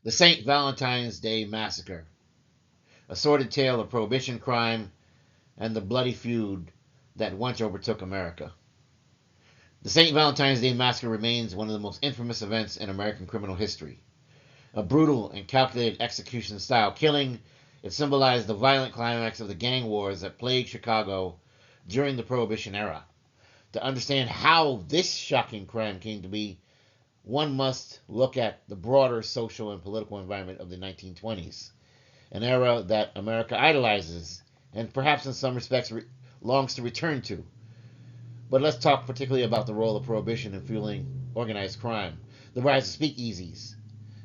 The St. Valentine's Day Massacre, a sordid tale of Prohibition crime and the bloody feud that once overtook America. The St. Valentine's Day Massacre remains one of the most infamous events in American criminal history. A brutal and calculated execution style killing, it symbolized the violent climax of the gang wars that plagued Chicago during the Prohibition era. To understand how this shocking crime came to be, one must look at the broader social and political environment of the 1920s, an era that America idolizes and perhaps in some respects longs to return to. But let's talk particularly about the role of Prohibition in fueling organized crime. The rise of speakeasies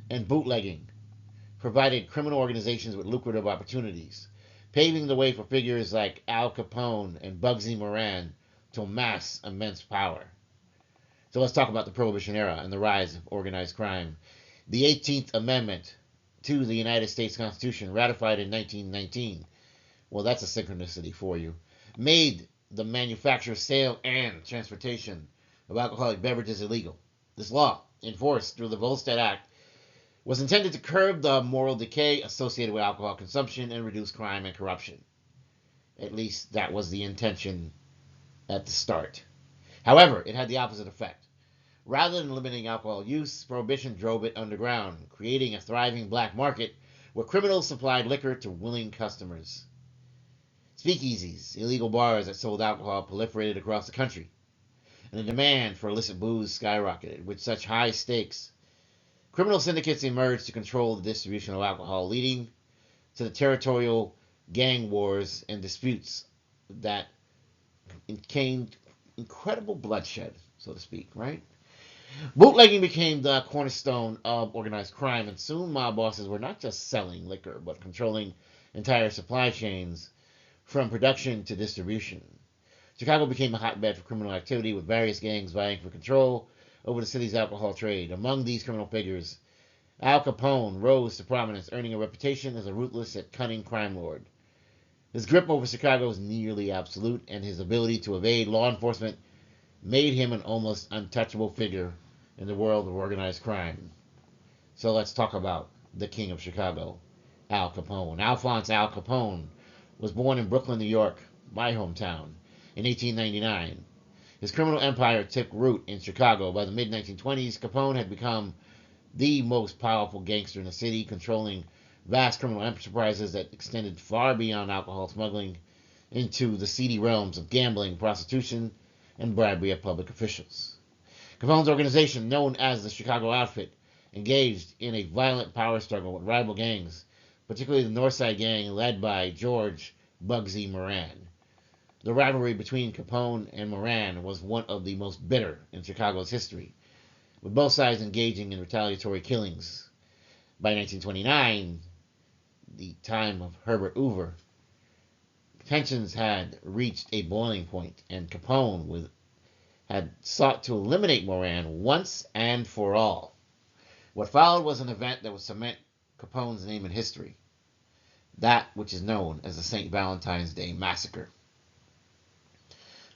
and bootlegging provided criminal organizations with lucrative opportunities, paving the way for figures like Al Capone and Bugsy Moran to amass immense power. So let's talk about the Prohibition era and the rise of organized crime. The 18th Amendment to the United States Constitution, ratified in 1919, well, that's a synchronicity for you, made the manufacture, sale, and transportation of alcoholic beverages illegal. This law, enforced through the Volstead Act, was intended to curb the moral decay associated with alcohol consumption and reduce crime and corruption. At least that was the intention at the start. However, it had the opposite effect. Rather than limiting alcohol use, Prohibition drove it underground, creating a thriving black market where criminals supplied liquor to willing customers. Speakeasies, illegal bars that sold alcohol, proliferated across the country, and the demand for illicit booze skyrocketed. With such high stakes, criminal syndicates emerged to control the distribution of alcohol, leading to the territorial gang wars and disputes that came incredible bloodshed, so to speak, right? Bootlegging became the cornerstone of organized crime, and soon mob bosses were not just selling liquor, but controlling entire supply chains from production to distribution. Chicago became a hotbed for criminal activity, with various gangs vying for control over the city's alcohol trade. Among these criminal figures, Al Capone rose to prominence, earning a reputation as a ruthless yet cunning crime lord. His grip over Chicago was nearly absolute, and his ability to evade law enforcement made him an almost untouchable figure in the world of organized crime. So let's talk about the King of Chicago, Al Capone. Alphonse Al Capone was born in Brooklyn, New York, my hometown, in 1899. His criminal empire took root in Chicago. By the mid-1920s, Capone had become the most powerful gangster in the city, controlling vast criminal enterprises that extended far beyond alcohol smuggling into the seedy realms of gambling, prostitution, and bribery of public officials. Capone's organization, known as the Chicago Outfit, engaged in a violent power struggle with rival gangs, particularly the North Side Gang led by George Bugsy Moran. The rivalry between Capone and Moran was one of the most bitter in Chicago's history, with both sides engaging in retaliatory killings. By 1929, the time of Herbert Hoover, tensions had reached a boiling point, and Capone had sought to eliminate Moran once and for all. What followed was an event that would cement Capone's name in history, that which is known as the St. Valentine's Day Massacre.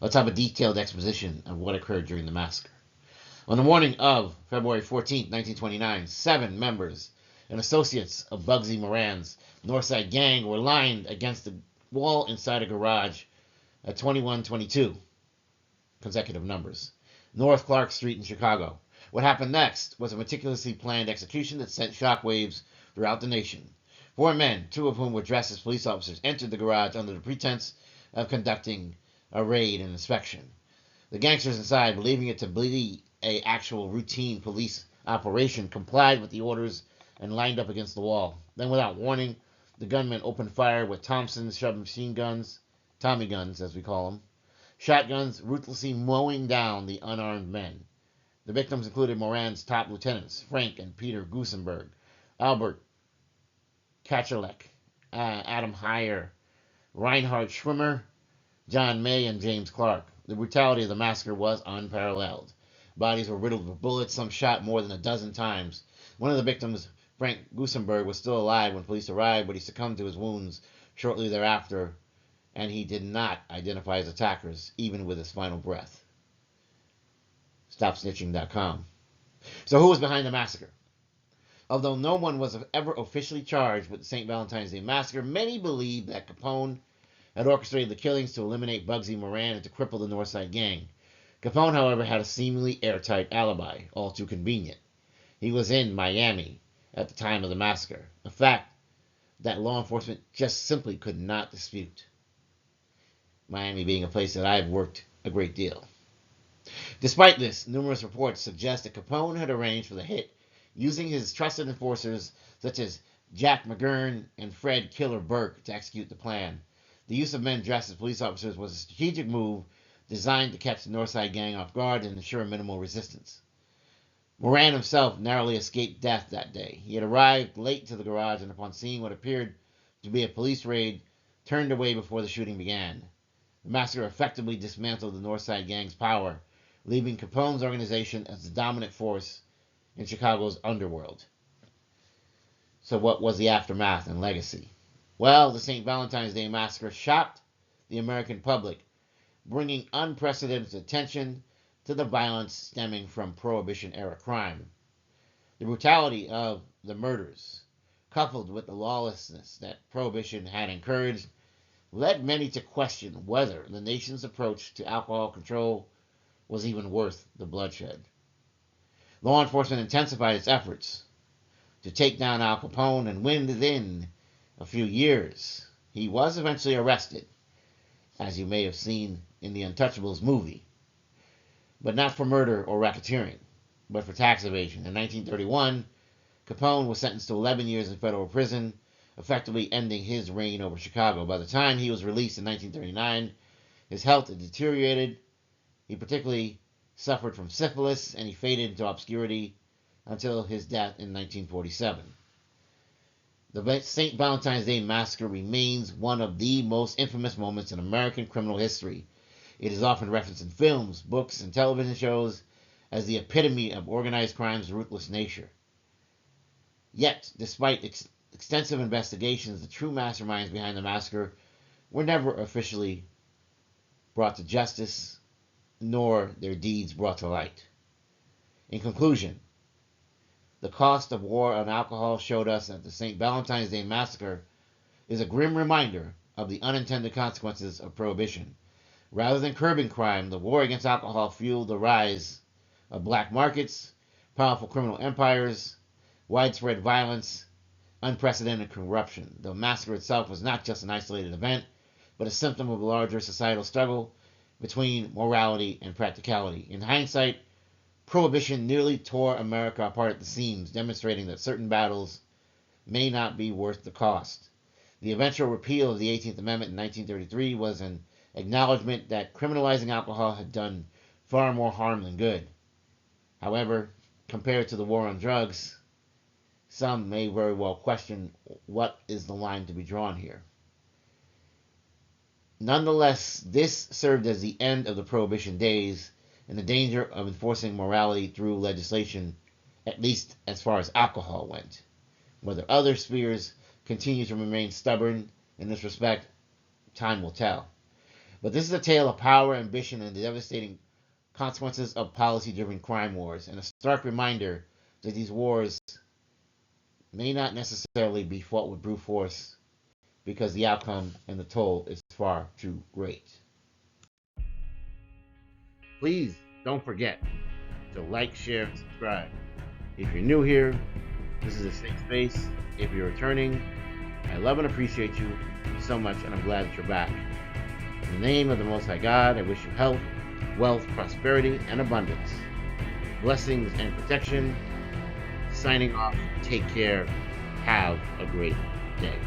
Let's have a detailed exposition of what occurred during the massacre. On the morning of February 14, 1929, 7 members and associates of Bugsy Moran's Northside Gang were lined against the wall inside a garage at 2122, consecutive numbers, North Clark Street in Chicago. What happened next was a meticulously planned execution that sent shockwaves throughout the nation. 4 men, 2 of whom were dressed as police officers, entered the garage under the pretense of conducting a raid and inspection. The gangsters inside, believing it to be an actual routine police operation, complied with the orders and lined up against the wall. Then, without warning, the gunmen opened fire with Thompson submachine guns, Tommy guns as we call them, shotguns ruthlessly mowing down the unarmed men. The victims included Moran's top lieutenants, Frank and Peter Gusenberg, Albert Kachalek, Adam Heyer, Reinhard Schwimmer, John May, and James Clark. The brutality of the massacre was unparalleled. Bodies were riddled with bullets, some shot more than a dozen times. One of the victims, Frank Gusenberg, was still alive when police arrived, but he succumbed to his wounds shortly thereafter, and he did not identify his attackers, even with his final breath. StopSnitching.com. So who was behind the massacre? Although no one was ever officially charged with the St. Valentine's Day Massacre, many believe that Capone had orchestrated the killings to eliminate Bugsy Moran and to cripple the Northside Gang. Capone, however, had a seemingly airtight alibi, all too convenient. He was in Miami at the time of the massacre, a fact that law enforcement just simply could not dispute. Miami being a place that I've worked a great deal. Despite this, numerous reports suggest that Capone had arranged for the hit using his trusted enforcers such as Jack McGurn and Fred Killer Burke to execute the plan. The use of men dressed as police officers was a strategic move designed to catch the Northside Gang off guard and ensure minimal resistance. Moran himself narrowly escaped death that day. He had arrived late to the garage and upon seeing what appeared to be a police raid, turned away before the shooting began. The massacre effectively dismantled the Northside Gang's power, leaving Capone's organization as the dominant force in Chicago's underworld. So what was the aftermath and legacy? Well, the St. Valentine's Day Massacre shocked the American public, bringing unprecedented attention to the violence stemming from Prohibition-era crime. The brutality of the murders, coupled with the lawlessness that Prohibition had encouraged, led many to question whether the nation's approach to alcohol control was even worth the bloodshed. Law enforcement intensified its efforts to take down Al Capone, and within a few years, he was eventually arrested, as you may have seen in the Untouchables movie, but not for murder or racketeering, but for tax evasion. In 1931, Capone was sentenced to 11 years in federal prison, effectively ending his reign over Chicago. By the time he was released in 1939, his health had deteriorated. He particularly suffered from syphilis, and he faded into obscurity until his death in 1947. The St. Valentine's Day Massacre remains one of the most infamous moments in American criminal history. It is often referenced in films, books, and television shows as the epitome of organized crime's ruthless nature. Yet, despite extensive investigations, the true masterminds behind the massacre were never officially brought to justice, nor their deeds brought to light. In conclusion, the cost of war on alcohol showed us that the St. Valentine's Day Massacre is a grim reminder of the unintended consequences of Prohibition. Rather than curbing crime, the war against alcohol fueled the rise of black markets, powerful criminal empires, widespread violence, unprecedented corruption. The massacre itself was not just an isolated event, but a symptom of a larger societal struggle between morality and practicality. In hindsight, Prohibition nearly tore America apart at the seams, demonstrating that certain battles may not be worth the cost. The eventual repeal of the 18th Amendment in 1933 was an acknowledgement that criminalizing alcohol had done far more harm than good. However, compared to the war on drugs, some may very well question what is the line to be drawn here. Nonetheless, this served as the end of the Prohibition days and the danger of enforcing morality through legislation, at least as far as alcohol went. Whether other spheres continue to remain stubborn in this respect, time will tell. But this is a tale of power, ambition, and the devastating consequences of policy-driven crime wars, and a stark reminder that these wars may not necessarily be fought with brute force, because the outcome and the toll is far too great. Please don't forget to like, share, and subscribe. If you're new here, this is a safe space. If you're returning, I love and appreciate you so much, and I'm glad that you're back. In the name of the Most High God, I wish you health, wealth, prosperity, and abundance. Blessings and protection. Signing off. Take care. Have a great day.